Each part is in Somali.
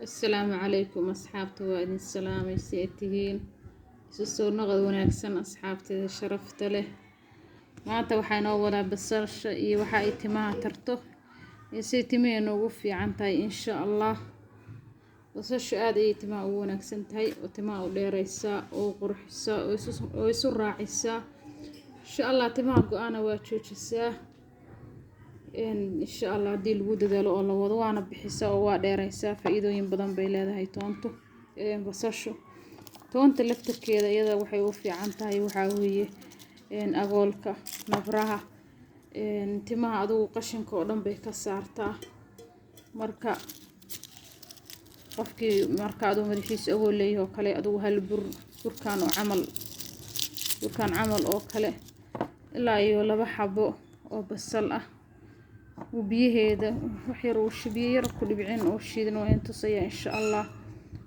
السلام عليكم أصحابتي وإذن السلام سيئتهين سوسو نقد وناكسن أصحابتي شرفت له maanta waxaan oo wadaa basasha iyo waxa ay timaha tarto si timaha ugu fiican tahay insha Allah basasha aad ay timaha ugu wanaagsan tahay oo timaha u dheeraysa oo qurxisa oo isu raacisa insha Allah timaha go'aana waa joojisaa insha Allah hadii lagu dadaalo oo la wado waana bixisa oo waa dheeraysa faa'iidooyin badan bay leedahay toonto basasha toonta laftarkeeda iyada waxay u fiican tahay waxa weeye agoolka nabraha timaha adigu qashinka oo dhan bay ka saartaa marka qofkii marka adu madaxiisa agool leeyahay kale adigu hal burkaan camal oo kale ilaa iyo 2 xabo oo basal ah biyaheeda wax yar oo shibiye yar ku dhibcin oo shiidan oo intusaya insha Allah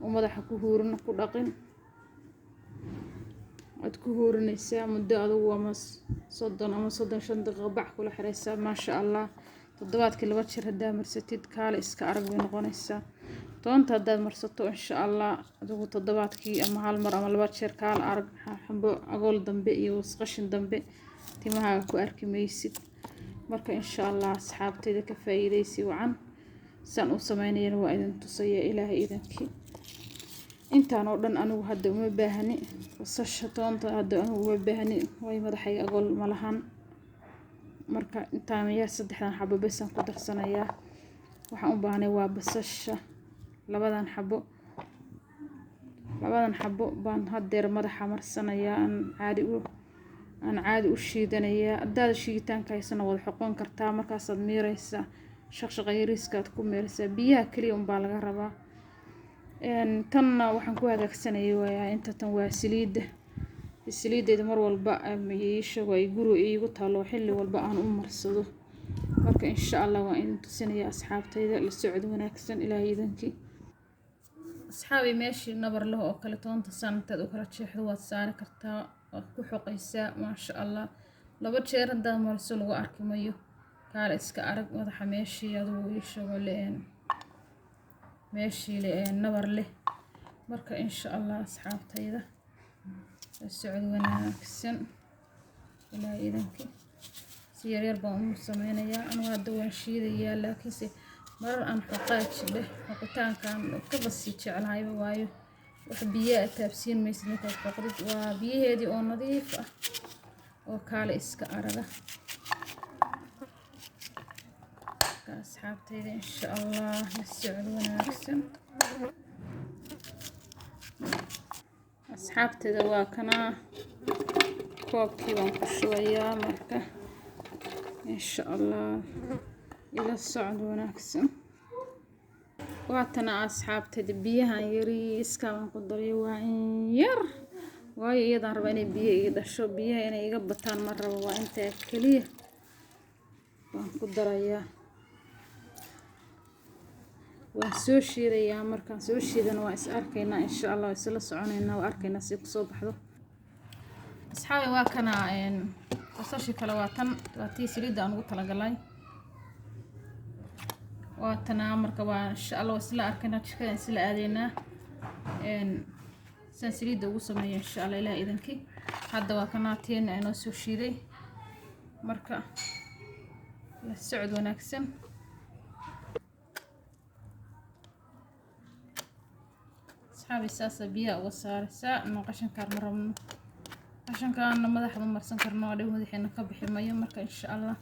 oo madaxa ku huurin ku dhaqin ad ku huurinaysaa muddo adigu ama 30 ama 35 daqiiqo bac kula xiraysaa ma sha Allah toddobaadkii 2 jeer hadaa marsatid kaale iska arag bay noqonaysaa toonta hadaa marsato insha Allah adigu toddobaadkii ama hal mar ama 2 jeer kaale arag xambo agool dambe iyo qashin dambe timaha ku arki maysid marka insha Allah asxaabtayda ka faa'iideysi wacan san u sameynayna waa idin tusaya Ilaahay idinkii intaan oo dhan anigu hadda uma baahani basasha toonta hadda anigu uma baahani way madaxay agool malahan marka intaan ya 3 xabo bas aan ku darsanayaa waxaan u baahnay waa basasha labadan xabo baan hadeer madaxa marsanayaa aan caadi u shiidanayaa hadaad shiiditaanka haysana wada xoqon kartaa markaas aad miiraysa shaqshaq yariiskaad ku meeraysaa biyaha kaliya baa laga rabaa tanna waxaan ku hagaagsanayay inta tan waa saliideeda mar walba meeyisha way guru iigu taalo xilli walba aan u marsado marka insha Allah waa in tusinaya asxaabtayda la socod wanaagsan Ilaahay idinkii asxaabi meeshii nabar leh oo kale toonta santeed oo kala jeexdo waad saari kartaa ku xoqaysaa ma sha Allah 2 jeer hadaa marso lagu arki mayo kaale iska arag madaxa meeshii adigu isha leen meeshii nabar leh marka insha Allah asxaabtayda socod wanaagsan Ilaahay idinkii si yar baan u sameynayaa anigu hadda waan shiidayaa laakiinse marar aan xoqitaankan ka basi jeclahay waayo wax biyo taabsiin maysid marka xoqrid waa biyaheedii oo nadiif ah oo kaale iska araga asxaabtayda insha Allah la socod wanaagsan asxaabtayda waa kana koobkii baan ku shubayaa marka insha Allah ila socod wanaagsan waatana asxaabtayda biyahan yariiska baan ku daray waa yar waayo iyadaan raba inay biyo iga dhasho biyaha inay iga bataan ma rabo waa inta kaliya waan ku darayaa waan soo shiidayaa markaan soo shiidana waa is arkaynaa insha Allah isla soconaynaa waa arkaynaa si ku soo baxdo asxaabi waa kana basasha kale waa tan waa tii saliida aan ugu talagalay waa tan marka waa insha Allah isla arkaynaa jikada isla aadeynaa san saliida ugu sameeyo insha Allah Ilaahay idinkii hadda waa kana tiin aan soo shiiday marka la socod wanaagsan asxaabi saasa biyaha uga saaraysaa inuu qashinkaan ma rabno qashinkaan madaxda marsan karno dhow madaxeena ka bixi mayo marka insha Allah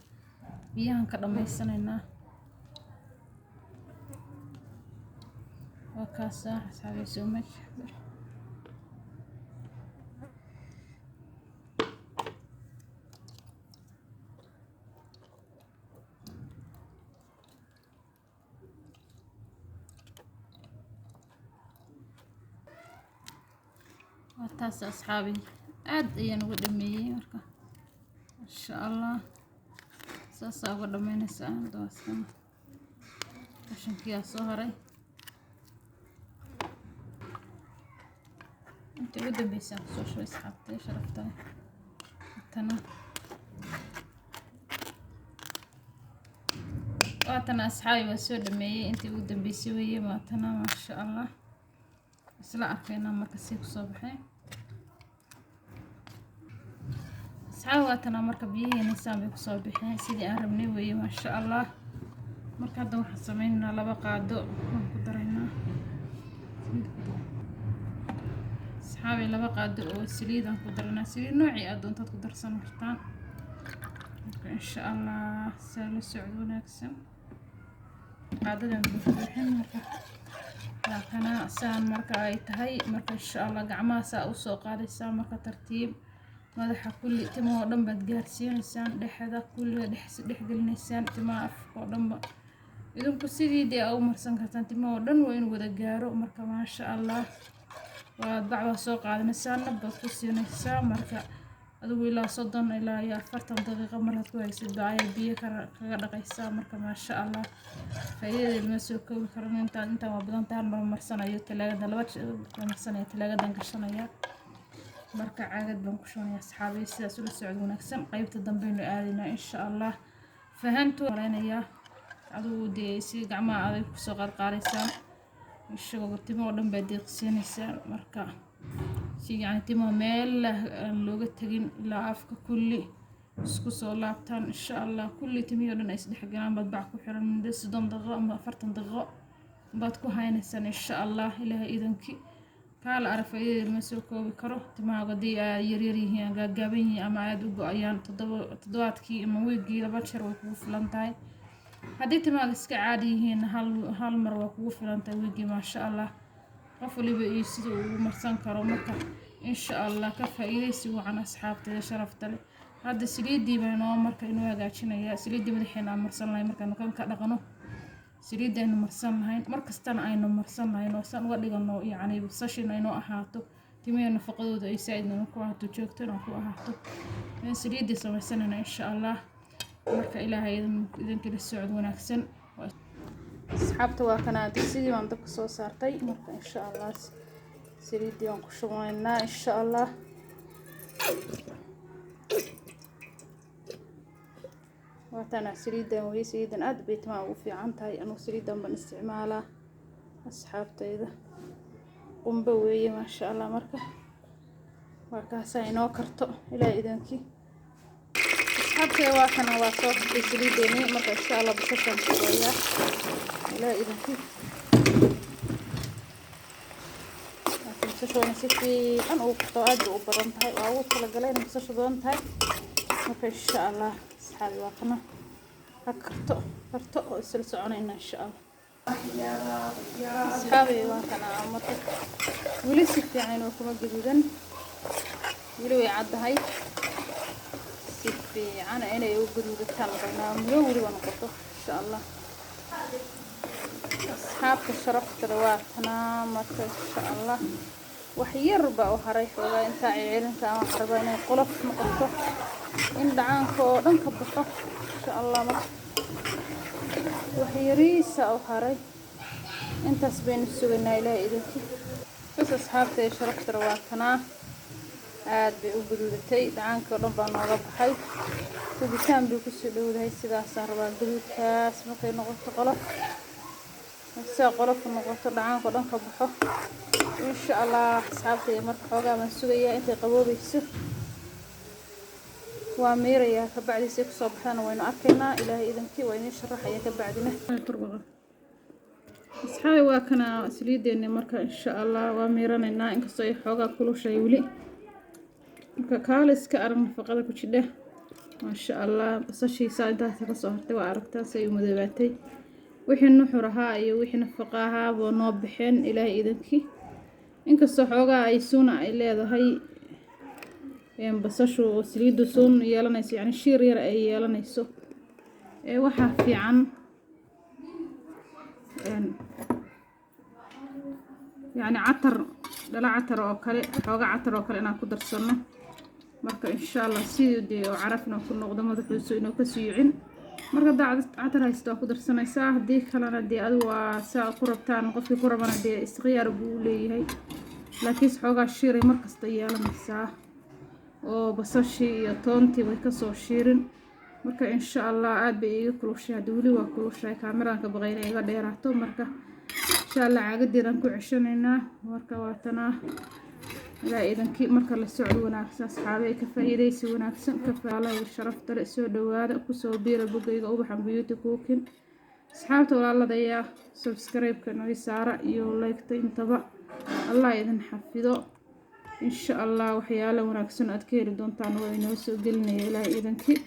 biyahan ka dhameysanaynaa waa kaasa asxaabi soo maj taas asxaabi aad ayaan ugu dhameeyay marka insha Allah saasa ugu dhameynaysaa dooskan qashinkiya soo haray inta ugu dambaysa soo shubay asxaabtay sharafta tana واتنا أصحابي وسود مي أنتي ودن بيسوي واتنا ما شاء الله بس لا أركينا ما كسيك صبحي أصحابي واتنا مركبيه نسام بيكصبحين سيدي أرمني وي ما شاء الله مركب دوح سمينا لبقى دو قدرنا أصحابي لبقى دو سليد قدرنا سليد نوعي أدون تقدر سنفتان إن شاء الله سهل السعودون أكسن عادة بفرحين مركب لكن سان مركب أي تهي مركب إن شاء الله قعما سأوسو قادي سان مركب ترتيب madaxa kulli timo oo dhan baad gaarsiinaysaan dhexda kulli dhexgelinaysaan timaha afka oo dhanba idinku sidii u marsan kartaan timo oo dhan waa in wada gaaro marka maasha Allah waad bacda soo qaadanaysaan nabad ku siinaysaa marka adigu ilaa 30 ilaa 40 daqiiqo markaad ku haysid baaya biyo kaga dhaqaysaa marka maasha Allah faa'iidada ma soo koobi karno inta waa badan tahay marsanayo talaagada laba marsanayo talaagadan gashanaya marka caagad baan ku shoonayaa asxaabay sidaas ula socod wanaagsan qaybta dambe inuu aadina insha Allah fahantu walaynaya adigu si gacmaha adag ku soo qaadaysaa isagoo timo dhan baad deeqsinaysaa marka si yani timo meel looga tagin ilaa afka kulli isku soo laabtaan insha Allah kulli timo dhan ay isdhex galaan baad bac ku xiran muddo 30 daqiiqo ama 40 daqiiqo baad ku haynaysaa insha Allah ilaahay idankii قال أرفعي المسوق بكره تما قدي يريريه جابيني أما أدوب أيام تضوات كي مويجي لبشر وقوف لانتاي هدي تما قسك عادي هنا هالمرة وقوف لانتاي ويجي ما شاء الله قفلي بيسد ومرسان كرامك إن شاء الله كفى إليسي وعن أصحاب شرفت لي هذا سليدي بينه مركا إنه يجاتشنا يا سليدي مدحين مرسان لا مركا مكان كدقنه سليد aynu marsan lahayn markastana aynu marsan lahayn oo san uga dhigano yani basashin aynu ahaato timaha nafaqadooda ay saacidna ku ahaato joogtana ku ahaato in saliid samaysanana insha Allah marka ilaahay idin kala socod wanaagsan asxaabta waa kana digsigii waan dabka soo saartay marka insha Allah saliidii aan ku shubaynaa insha Allah واتنا سليدا ويسيدا أدبيت ما وفي عنتها أنو سليدا بنستعمالها أصحاب تيدا قنبوية ما شاء الله مركة وكاسا إنو كرتو إلى إذنكي أصحاب تيدا واتنا واسوح في سليديني مركة إن شاء الله بسشن شوية إلى إذنكي لكن بسشوة نسيتي أنا وقتو أدو وبرنتهاي وأول طلقلين بسشو دونتهاي مركة إن شاء الله أصحابي واقنا كرتو سلسعونينا إن شاء الله أصحابي واقنا مركب ولي سيفتي عينو كما جديدا ولي ويعد هاي سيفتي عنا عيني يوجد وقتها مقرنا ملولي ونقطه إن شاء الله أصحابك الشرفت رواقنا مركب إن شاء الله وحير بقى وحريح ولا انت عيلنك ama xarbayna qolof noqoto in dhacaanka oo dhan ka baxo insha Allah ma waxyariisa oo haray intaas baynu sugaynaa ilaahay idinki bas asxaabtay sharafta rawaakana aad bay u gududatay dhacaanka oo dhan baa nooga baxay kubitaan bay ku soo dhawdahay sidaas arbaa guduudkaas markay noqoto qolof noqoto dhacaanka oo dhan ka baxo إن شاء الله أصحابتي مرة حوجا من سوية أنت قبوبي سف وميريا كبعد سيف صبحنا وين أكلنا إلى إذا كي وين يشرح يا كبعدنا أصحابي وكنا سليدي إني مرة إن شاء الله وميرنا إن إنك صيح حوجا كل شيء ولي كالس كأرم فقدك وشده ما شاء الله بس الشيء ساعده تصهرت وعرفت سيء مذباتي وحين نحرها أي وحين فقاها ونوبحين إلى إذا كي inkastoo xoogaa ay suuna ay leedahay basashu saliidu suun yeelanayso yani shiir yar ay yeelanayso waxa fiican yani catar dhala catar oo kale xoogaa catar oo kale inaan ku darsano marka insha Allah sidii oo carafna ku noqdo madaxiisu inuu ka siicin marka catar haysto ku darsanaysaa hadii kalena adigu waa saa ku rabtaan qofkii ku rabana istiqyaar buu leeyahay laakiin xoogaa shiiray markasta yeelanaysaa oo basashii iyo toontii way ka soo shiirin marka insha Allah aad bay iga kulushahay hadda weli waa kulushahay kaamiraanka baqayna iga dheeraato marka insha Allah caagadeedan ku ceshanaynaa marka waatana ilaa idankii marka la socod wanaagsan asxaabay ka faa'iideysi wanaagsan ka faalahay sharafta leh soo dhawaada ku soo biira bogayga ubaxan beauty cooking asxaabta walaaladaya subscribe-ka noo saara iyo like-ta intaba Allah idin xafido insha Allah waxyaalo wanaagsan aad ka heli doontaan waa inoo soo gelinaya ilaa idankii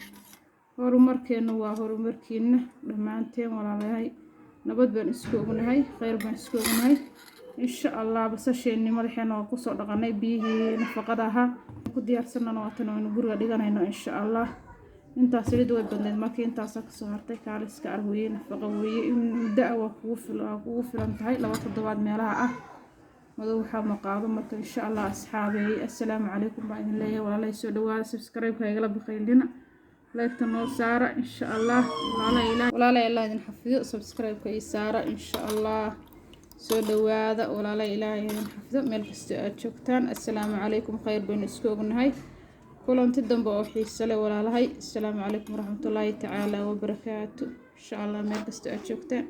horumarkeena waa horumarkiina dhamaanteen walaalahay nabad baan isku ognahay khayr baan isku ognahay insha Allah basasheeni madaxeena waa ku soo dhaqanay biyihii nafaqada ahaa ku diyaarsanana waatan oo guriga dhiganayno insha Allah intaas lid way badneed markii intaas ka soo hartay kaaliska arweeyay nafaqa weeye muddo waa kugu filan tahay 2 toddobaad meelaha ah madow waxa ma qaado marka insha Allah asxaabay assalaamu calaykum baa idin leeyahay walaalay soo dhawaada subscribe-ka igala baqaylina like-ta noo saara insha Allah walaalay Allah idin xafido subscribe-ka ii saara insha Allah soo dhawaada walaalay ilaahay idin xafido meel kasta aad joogtaan assalaamu calaykum khayr baynu isku ognahay kulanti dambe oo xiiso leh walaalahay assalaamu calaykum waraxmatullaahi tacaala wabarakaatu insha Allah meel kasta aad joogtaan